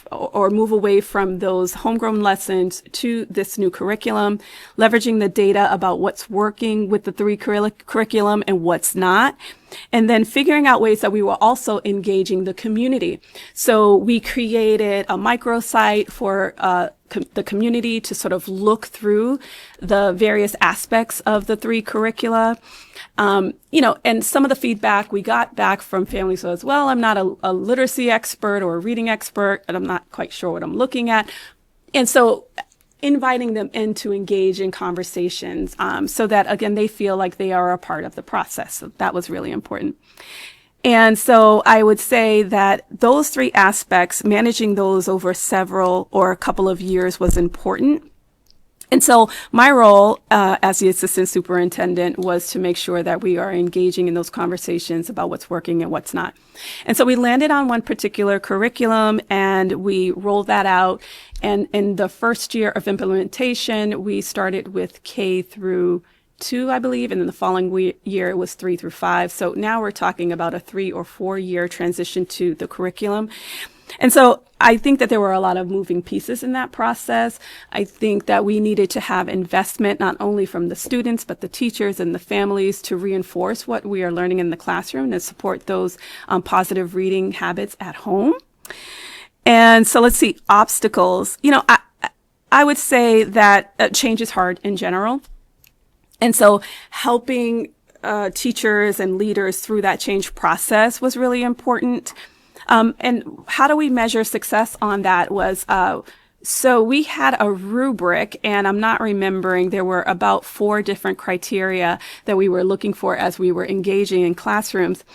or move away from those homegrown lessons to this new curriculum, leveraging the data about what's working with the three curriculum and what's not, and then figuring out ways that we were also engaging the community. So we created a microsite for the community to sort of look through the various aspects of the three curricula. And some of the feedback we got back from families was, well, I'm not a literacy expert or a reading expert, and I'm not quite sure what I'm looking at. And so inviting them in to engage in conversations so that, again, they feel like they are a part of the process. So that was really important. And so I would say that those three aspects, managing those over several or a couple of years, was important. And so my role as the assistant superintendent was to make sure that we are engaging in those conversations about what's working and what's not. And so we landed on one particular curriculum and we rolled that out. And in the first year of implementation, we started with K through 2, I believe, and then the following year it was 3 through 5. So now we're talking about a 3 or 4 year transition to the curriculum. And so I think that there were a lot of moving pieces in that process. I think that we needed to have investment not only from the students, but the teachers and the families to reinforce what we are learning in the classroom and support those positive reading habits at home. And so let's see, obstacles. I would say that change is hard in general. And so helping teachers and leaders through that change process was really important. And how do we measure success on that was, so we had a rubric, and I'm not remembering, there were about 4 different criteria that we were looking for as we were engaging in classrooms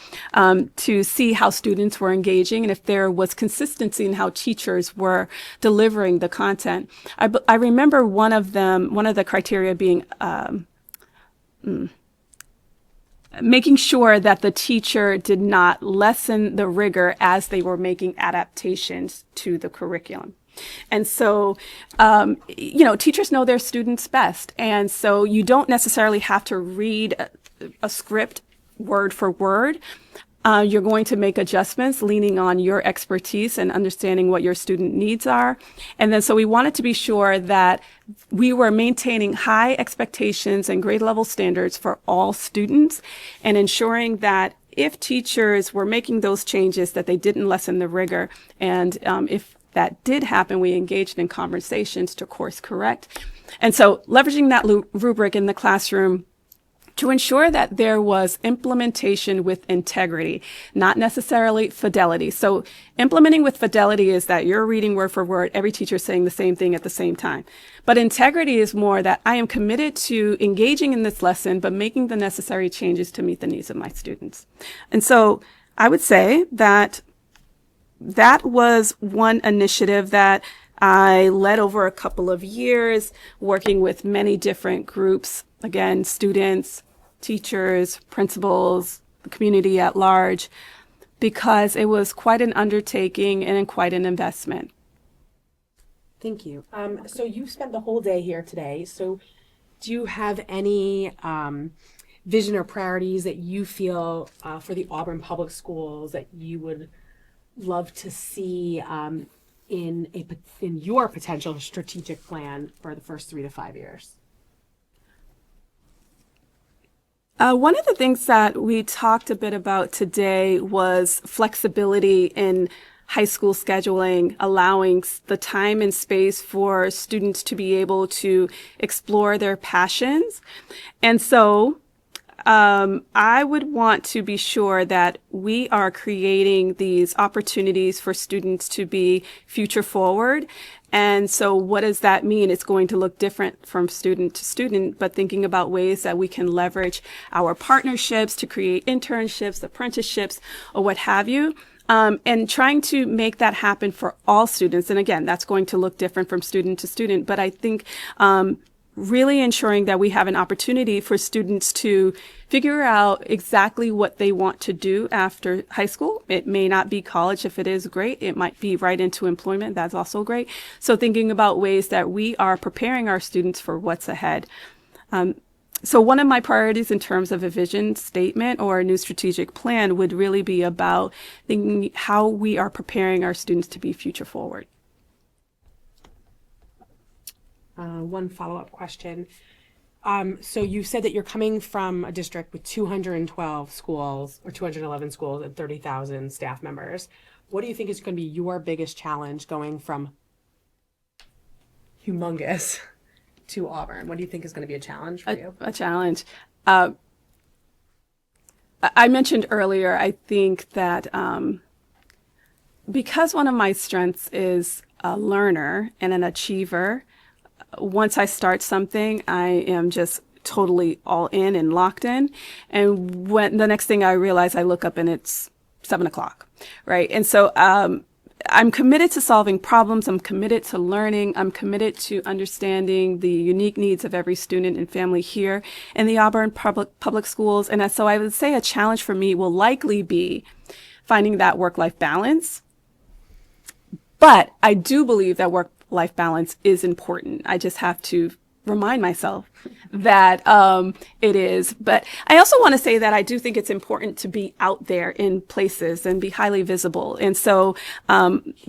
to see how students were engaging and if there was consistency in how teachers were delivering the content. I remember one of the criteria being making sure that the teacher did not lessen the rigor as they were making adaptations to the curriculum. And so, teachers know their students best. And so you don't necessarily have to read a script word for word. You're going to make adjustments leaning on your expertise and understanding what your student needs are. And then so we wanted to be sure that we were maintaining high expectations and grade level standards for all students and ensuring that if teachers were making those changes, that they didn't lessen the rigor. And if that did happen, we engaged in conversations to course correct. And so leveraging that rubric in the classroom to ensure that there was implementation with integrity, not necessarily fidelity. So implementing with fidelity is that you're reading word for word, every teacher saying the same thing at the same time. But integrity is more that I am committed to engaging in this lesson, but making the necessary changes to meet the needs of my students. And so I would say that that was one initiative that I led over a couple of years working with many different groups, again, students, teachers, principals, the community at large, because it was quite an undertaking and quite an investment. Thank you. So you spent the whole day here today. So do you have any vision or priorities that you feel for the Auburn Public Schools that you would love to see in your potential strategic plan for the first 3 to 5 years? One of the things that we talked a bit about today was flexibility in high school scheduling, allowing the time and space for students to be able to explore their passions. And so I would want to be sure that we are creating these opportunities for students to be future forward. And so what does that mean? It's going to look different from student to student, but thinking about ways that we can leverage our partnerships to create internships, apprenticeships, or what have you. And trying to make that happen for all students. And again, that's going to look different from student to student. But I think really ensuring that we have an opportunity for students to figure out exactly what they want to do after high school. It may not be college. If it is, great. It might be right into employment. That's also great. So thinking about ways that we are preparing our students for what's ahead. So one of my priorities in terms of a vision statement or a new strategic plan would really be about thinking how we are preparing our students to be future forward. One follow-up question. So you said that you're coming from a district with 212 schools or 211 schools and 30,000 staff members. What do you think is going to be your biggest challenge going from humongous to Auburn? What do you think is going to be a challenge for you? A challenge. I mentioned earlier, I think that because one of my strengths is a learner and an achiever, once I start something, I am just totally all in and locked in. And when the next thing I realize, I look up and it's 7:00, right? And so I'm committed to solving problems. I'm committed to learning. I'm committed to understanding the unique needs of every student and family here in the Auburn public schools. And so I would say a challenge for me will likely be finding that work-life balance. But I do believe that work-life balance is important. I just have to remind myself that it is. But I also want to say that I do think it's important to be out there in places and be highly visible. And so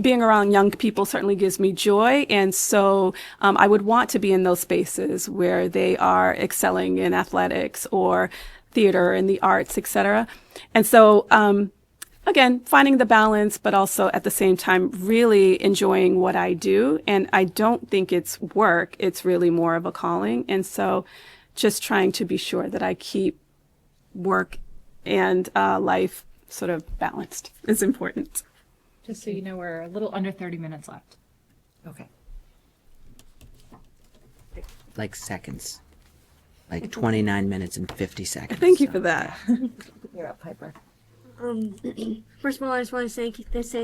being around young people certainly gives me joy. And so I would want to be in those spaces where they are excelling in athletics or theater and the arts, etc. And so again, finding the balance, but also at the same time, really enjoying what I do. And I don't think it's work. It's really more of a calling. And so just trying to be sure that I keep work and life sort of balanced is important. Just so you know, we're a little under 30 minutes left. Okay. Like seconds. Like 29 minutes and 50 seconds. Thank you for that. You're up, Piper. First of all, I just want to say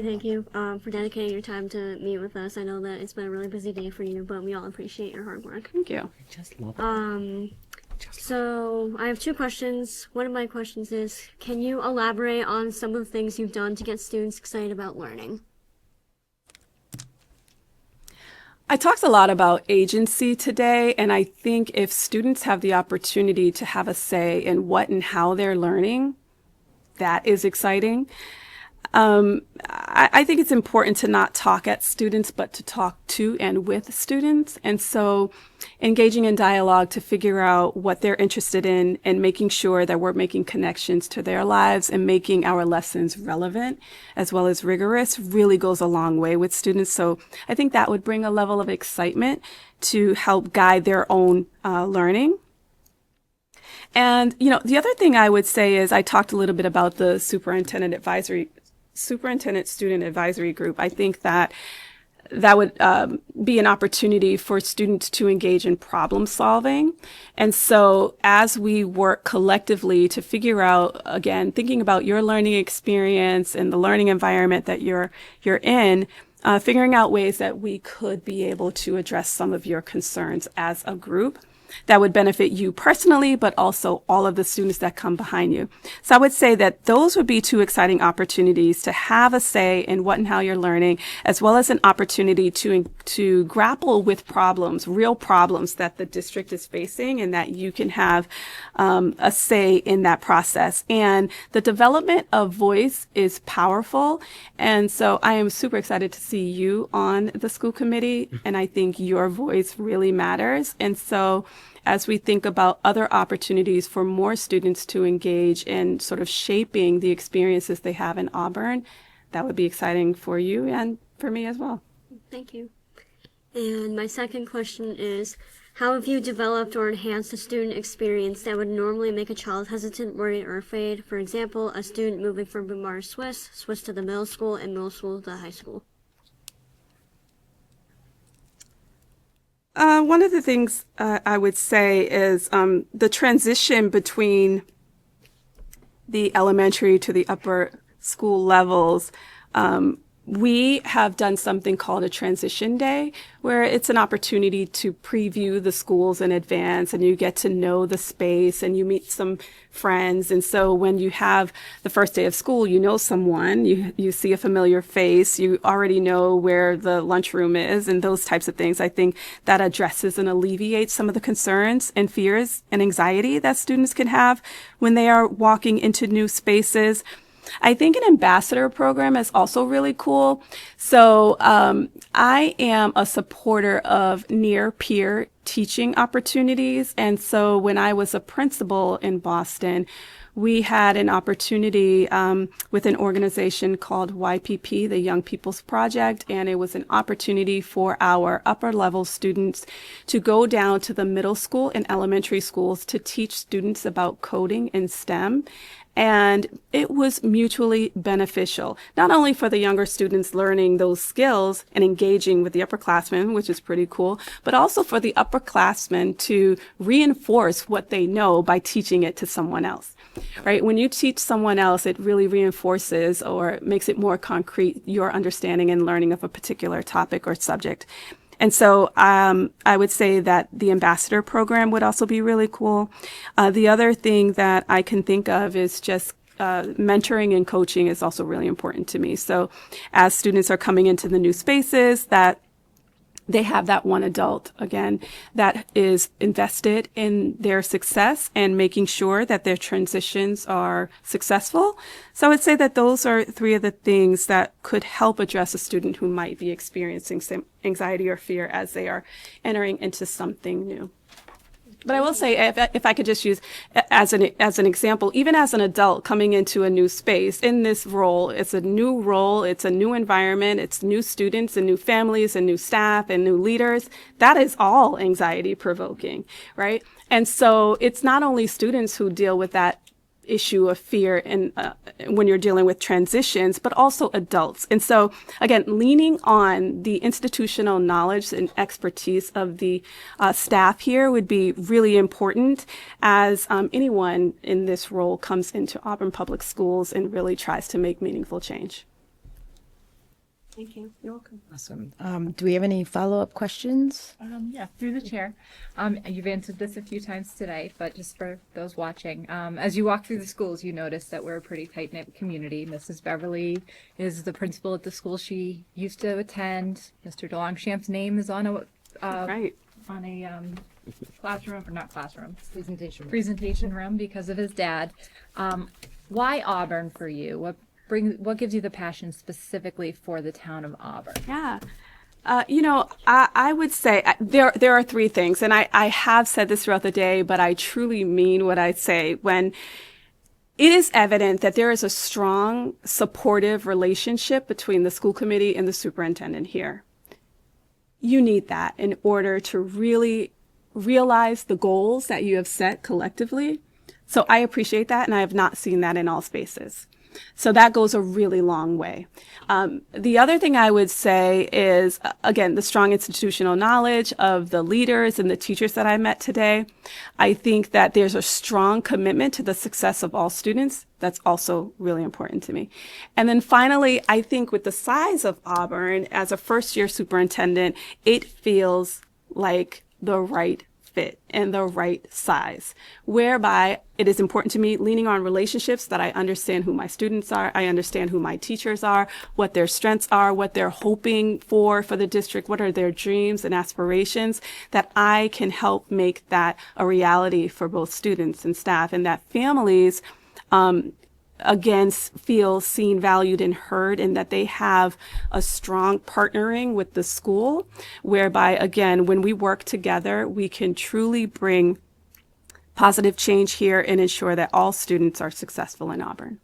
thank you for dedicating your time to meet with us. I know that it's been a really busy day for you, but we all appreciate your hard work. Thank you. I just love it. So I have two questions. One of my questions is, can you elaborate on some of the things you've done to get students excited about learning? I talked a lot about agency today, and I think if students have the opportunity to have a say in what and how they're learning, that is exciting. I think it's important to not talk at students, but to talk to and with students. And so engaging in dialogue to figure out what they're interested in and making sure that we're making connections to their lives and making our lessons relevant as well as rigorous really goes a long way with students. So I think that would bring a level of excitement to help guide their own learning. And, you know, the other thing I would say is I talked a little bit about the superintendent student advisory group. I think that would be an opportunity for students to engage in problem solving. And so as we work collectively to figure out, again, thinking about your learning experience and the learning environment that you're in, figuring out ways that we could be able to address some of your concerns as a group that would benefit you personally, but also all of the students that come behind you. So I would say that those would be two exciting opportunities to have a say in what and how you're learning, as well as an opportunity to grapple with problems, real problems that the district is facing, and that you can have a say in that process. And the development of voice is powerful. And so I am super excited to see you on the school committee. And I think your voice really matters. And so as we think about other opportunities for more students to engage in sort of shaping the experiences they have in Auburn, that would be exciting for you and for me as well. Thank you. And my second question is, how have you developed or enhanced a student experience that would normally make a child hesitant, worried, or afraid? For example, a student moving from Bumar, Swiss to the middle school, and middle school to high school. One of the things I would say is the transition between the elementary to the upper school levels. We have done something called a transition day, where it's an opportunity to preview the schools in advance, and you get to know the space and you meet some friends. And so when you have the first day of school, you know someone, you see a familiar face, you already know where the lunchroom is, and those types of things. I think that addresses and alleviates some of the concerns and fears and anxiety that students can have when they are walking into new spaces. I think an ambassador program is also really cool. So I am a supporter of near peer teaching opportunities. And so when I was a principal in Boston, we had an opportunity with an organization called YPP, the Young People's Project, and it was an opportunity for our upper level students to go down to the middle school and elementary schools to teach students about coding and STEM. And it was mutually beneficial, not only for the younger students learning those skills and engaging with the upperclassmen, which is pretty cool, but also for the upperclassmen to reinforce what they know by teaching it to someone else. Right? When you teach someone else, it really reinforces or makes it more concrete your understanding and learning of a particular topic or subject. And so I would say that the ambassador program would also be really cool. The other thing that I can think of is just mentoring and coaching is also really important to me. So as students are coming into the new spaces, that they have that one adult, again, that is invested in their success and making sure that their transitions are successful. So I would say that those are three of the things that could help address a student who might be experiencing some anxiety or fear as they are entering into something new. But I will say, if I could just use as an example, even as an adult coming into a new space in this role, it's a new role, it's a new environment, it's new students and new families and new staff and new leaders. That is all anxiety provoking, right? And so it's not only students who deal with that issue of fear and when you're dealing with transitions, but also adults. And so again, leaning on the institutional knowledge and expertise of the staff here would be really important as anyone in this role comes into Auburn Public Schools and really tries to make meaningful change. Thank you. You're welcome. Awesome. Do we have any follow-up questions? Yeah, through the chair. You've answered this a few times today, but just for those watching, as you walk through the schools, you notice that we're a pretty tight-knit community. Mrs. Beverly is the principal at the school she used to attend. Mr. DeLongchamp's name is on a Right. on a classroom, or not classroom, presentation room because of his dad. Why Auburn for you? What gives you the passion specifically for the town of Auburn? Yeah. I would say there are three things, and I have said this throughout the day, but I truly mean what I say when it is evident that there is a strong, supportive relationship between the school committee and the superintendent here. You need that in order to really realize the goals that you have set collectively. So I appreciate that, and I have not seen that in all spaces. So that goes a really long way. The other thing I would say is, again, the strong institutional knowledge of the leaders and the teachers that I met today. I think that there's a strong commitment to the success of all students. That's also really important to me. And then finally, I think with the size of Auburn, as a first-year superintendent, it feels like the right fit and the right size, whereby it is important to me leaning on relationships that I understand who my students are, I understand who my teachers are, what their strengths are, what they're hoping for the district, what are their dreams and aspirations, that I can help make that a reality for both students and staff, and that families again feel seen, valued, and heard, and that they have a strong partnering with the school, whereby, again, when we work together, we can truly bring positive change here and ensure that all students are successful in Auburn.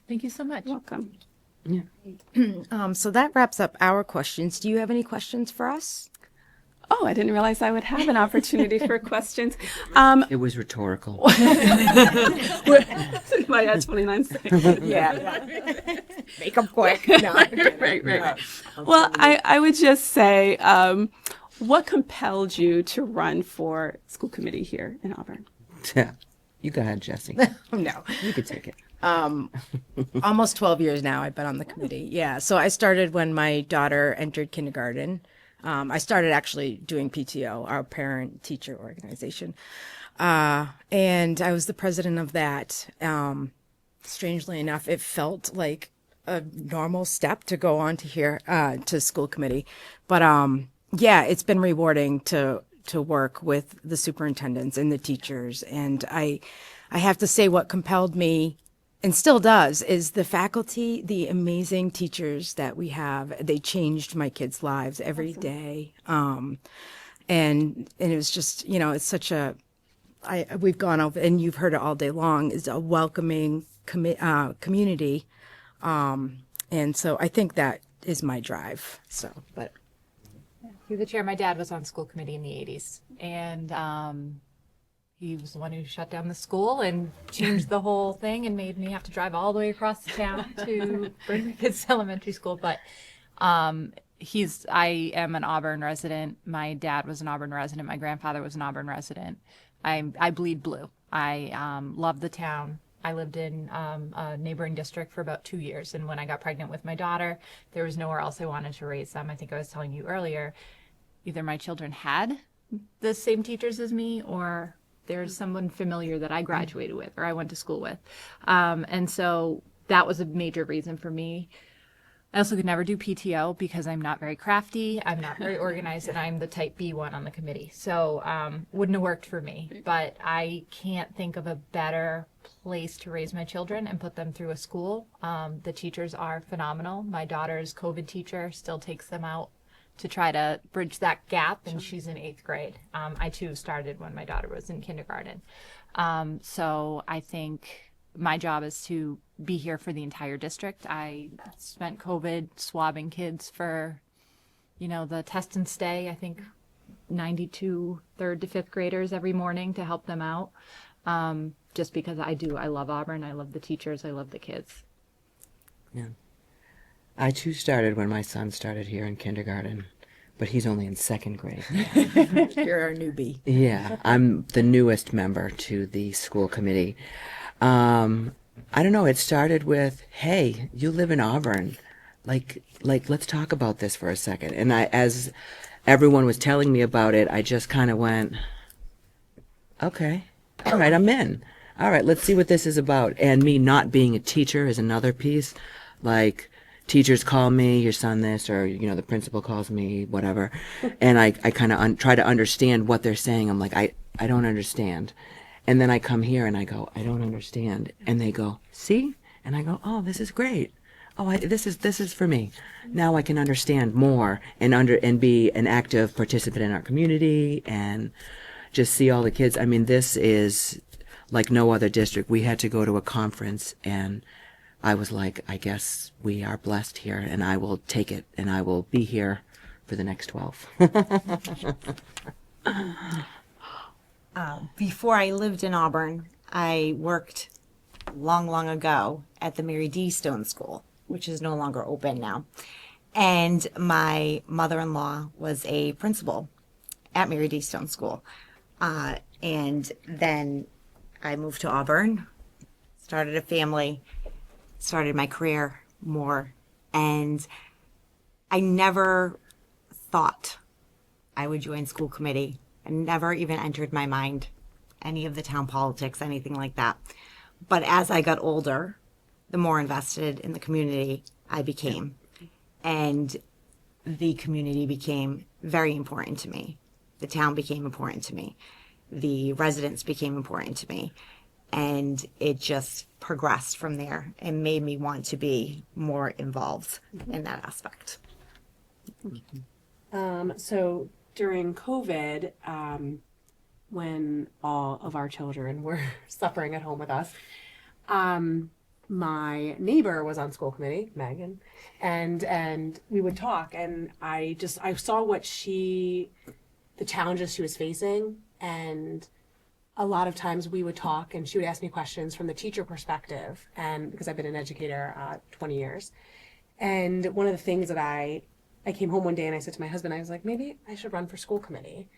Thank you so much. Welcome. So that wraps up our questions. Do you have any questions for us? Oh, I didn't realize I would have an opportunity for questions. It was rhetorical. My 29 seconds. Yeah. Make them quick. No. Right. Well, I would just say, what compelled you to run for school committee here in Auburn? You go ahead, Jesse. No. You could take it. Almost 12 years now I've been on the committee. Yeah. So I started when my daughter entered kindergarten. I started actually doing PTO, our parent teacher organization. And I was the president of that. Strangely enough, it felt like a normal step to go on to here, to school committee. But, yeah, it's been rewarding to work with the superintendents and the teachers. And I have to say what compelled me, and still does, is the faculty, the amazing teachers that we have. They changed my kids' lives every day. And it was just, it's such we've gone over, and you've heard it all day long, is a welcoming community. And so I think that is my drive. So, but. Through the chair, my dad was on school committee in the 80s, and he was the one who shut down the school and changed the whole thing and made me have to drive all the way across the town to bring my kids to elementary school. But I am an Auburn resident. My dad was an Auburn resident. My grandfather was an Auburn resident. I bleed blue. I love the town. I lived in a neighboring district for about 2 years. And when I got pregnant with my daughter, there was nowhere else I wanted to raise them. I think I was telling you earlier, either my children had the same teachers as me, or there's someone familiar that I graduated with or I went to school with. And so that was a major reason for me. I also could never do PTO because I'm not very crafty, I'm not very organized, and I'm the type B one on the committee. So wouldn't have worked for me. But I can't think of a better place to raise my children and put them through a school. The teachers are phenomenal. My daughter's COVID teacher still takes them out to try to bridge that gap, and she's in 8th grade. I too started when my daughter was in kindergarten. So I think my job is to be here for the entire district. I spent COVID swabbing kids for, the test and stay, I think 92 3rd to 5th graders every morning to help them out. Just because I love Auburn, I love the teachers, I love the kids. Yeah. I too started when my son started here in kindergarten, but he's only in 2nd grade. You're our newbie. Yeah, I'm the newest member to the school committee. I don't know, it started with, hey, you live in Auburn. Like, let's talk about this for a second. And as everyone was telling me about it, I just kind of went, okay, all right, I'm in. All right, let's see what this is about. And me not being a teacher is another piece. Like, teachers call me, your son this, or, the principal calls me, whatever. And I kind of try to understand what they're saying. I'm like, I don't understand. And then I come here and I go, I don't understand. And they go, see? And I go, oh, this is great. Oh, this is for me. Now I can understand more and be an active participant in our community and just see all the kids. I mean, this is like no other district. We had to go to a conference and I was like, I guess we are blessed here, and I will take it, and I will be here for the next 12. Before I lived in Auburn, I worked long, long ago at the Mary D. Stone School, which is no longer open now. And my mother-in-law was a principal at Mary D. Stone School. And then I moved to Auburn, started a family, started my career more. And I never thought I would join school committee. I never even entered my mind any of the town politics, anything like that. But as I got older, the more invested in the community I became. And the community became very important to me. The town became important to me. The residents became important to me. And it just progressed from there and made me want to be more involved in that aspect. So during COVID, when all of our children were suffering at home with us, my neighbor was on school committee, Megan, and we would talk, and I saw the challenges she was facing, and a lot of times we would talk and she would ask me questions from the teacher perspective, and because I've been an educator 20 years. And one of the things that I came home one day and I said to my husband, I was like, maybe I should run for school committee,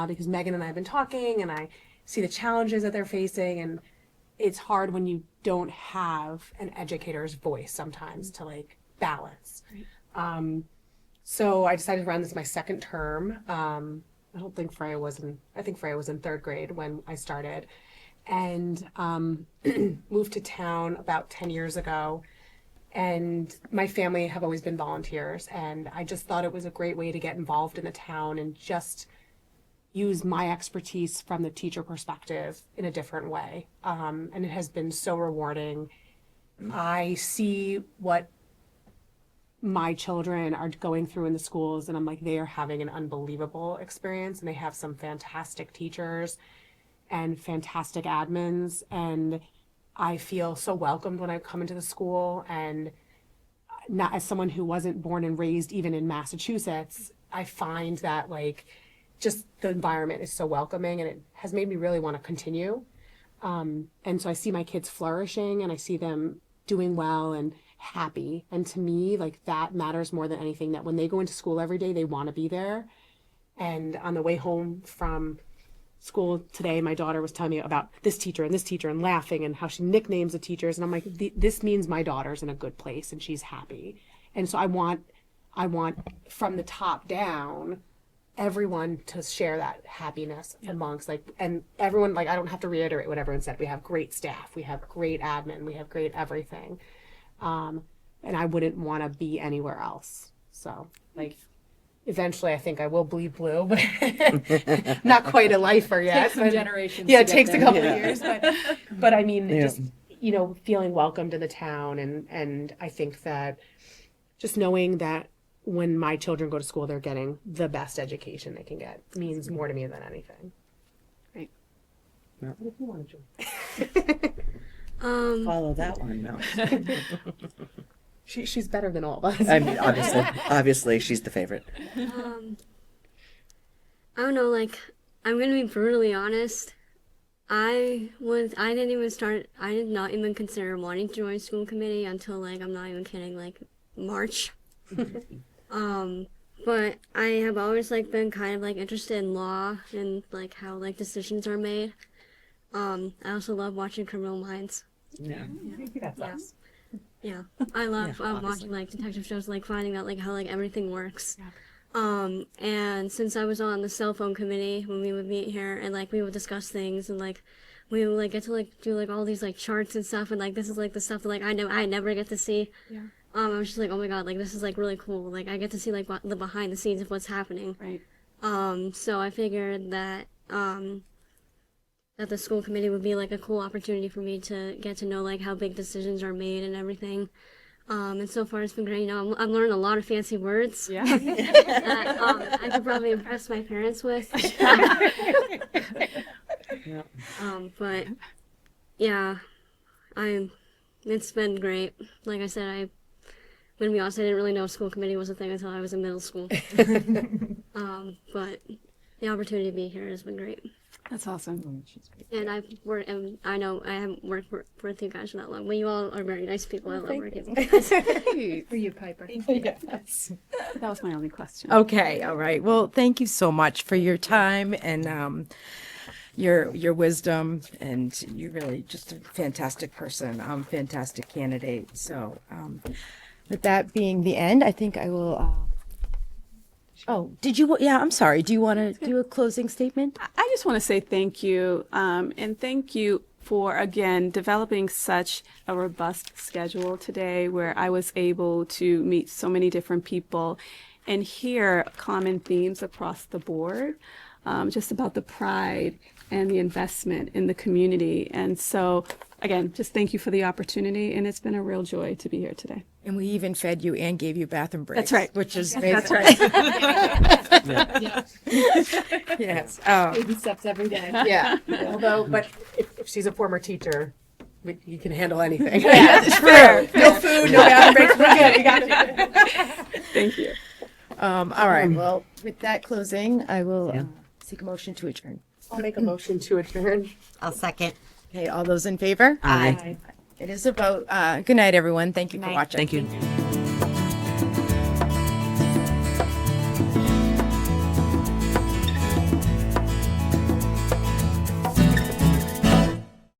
because Megan and I have been talking and I see the challenges that they're facing, and it's hard when you don't have an educator's voice sometimes to like balance. Right. So I decided to run. This is my second term. I think Freya was in third grade when I started, and moved to town about 10 years ago. And my family have always been volunteers, and I just thought it was a great way to get involved in the town and just use my expertise from the teacher perspective in a different way. And it has been so rewarding. I see what my children are going through in the schools, and I'm like, they are having an unbelievable experience, and they have some fantastic teachers and fantastic admins, and I feel so welcomed when I come into the school. And not as someone who wasn't born and raised even in Massachusetts, I find that like just the environment is so welcoming, and it has made me really want to continue. And so I see my kids flourishing, and I see them doing well and happy. And to me, like that matters more than anything, that when they go into school every day, they want to be there. And on the way home from school today, my daughter was telling me about this teacher and laughing and how she nicknames the teachers. And I'm like, this means my daughter's in a good place and she's happy. And so I want from the top down, everyone to share that happiness amongst and everyone, like, I don't have to reiterate what everyone said. We have great staff, we have great admin, we have great everything. And I wouldn't want to be anywhere else. So like, eventually I think I will bleed blue, but not quite a lifer yet. Takes some generations. Yeah, to it get takes there. a couple of years, but I mean, just, feeling welcomed in the town. And I think that just knowing that when my children go to school, they're getting the best education they can get means more to me than anything. Great. What if you want to join? Follow that one, no. She's better than all of us. I mean, obviously, she's the favorite. I don't know, like, I'm gonna be brutally honest. I did not even consider wanting to join school committee until, like, I'm not even kidding, like, March. But I have always, like, been kind of, like, interested in law and, like, how, like, decisions are made. I also love watching Criminal Minds. Yeah. That's us. Yeah, I love watching like detective shows, like finding out like how like everything works. And since I was on the cell phone committee when we would meet here, and like we would discuss things, and like we would like get to like do like all these like charts and stuff, and like this is like the stuff that like I never get to see. Yeah. I was just like, oh my god, like this is like really cool. Like I get to see like the behind the scenes of what's happening. Right. So I figured that that the school committee would be like a cool opportunity for me to get to know like how big decisions are made and everything. And so far it's been great. You know, I'm learning a lot of fancy words. Yeah. That I could probably impress my parents with. But yeah, it's been great. Like I said, I'm gonna be honest, I didn't really know school committee was a thing until I was in middle school. But the opportunity to be here has been great. That's awesome. And I've worked, and I know I haven't worked with you guys for that long, but you all are very nice people. I love working with you guys. For you, Piper. That was my only question. Okay, all right. Well, thank you so much for your time and your wisdom, and you're really just a fantastic person, fantastic candidate. So, with that being the end, I think I will. Oh, did you? Yeah, I'm sorry. Do you want to do a closing statement? I just want to say thank you, and thank you for, again, developing such a robust schedule today where I was able to meet so many different people and hear common themes across the board, just about the pride and the investment in the community. And so, again, just thank you for the opportunity, and it's been a real joy to be here today. And we even fed you and gave you bathroom breaks. That's right. Which is That's amazing. right. Yes. Baby steps every day. Yeah. Although, but if she's a former teacher, you can handle anything. Yeah, it's fair. No food, no bathroom breaks. We're good. We got you. Thank you. All right. Well, with that closing, I will seek a motion to adjourn. I'll make a motion to adjourn. I'll second. Okay, all those in favor? Aye. It is a vote. Good night, everyone. Thank you for Night. watching. Thank you.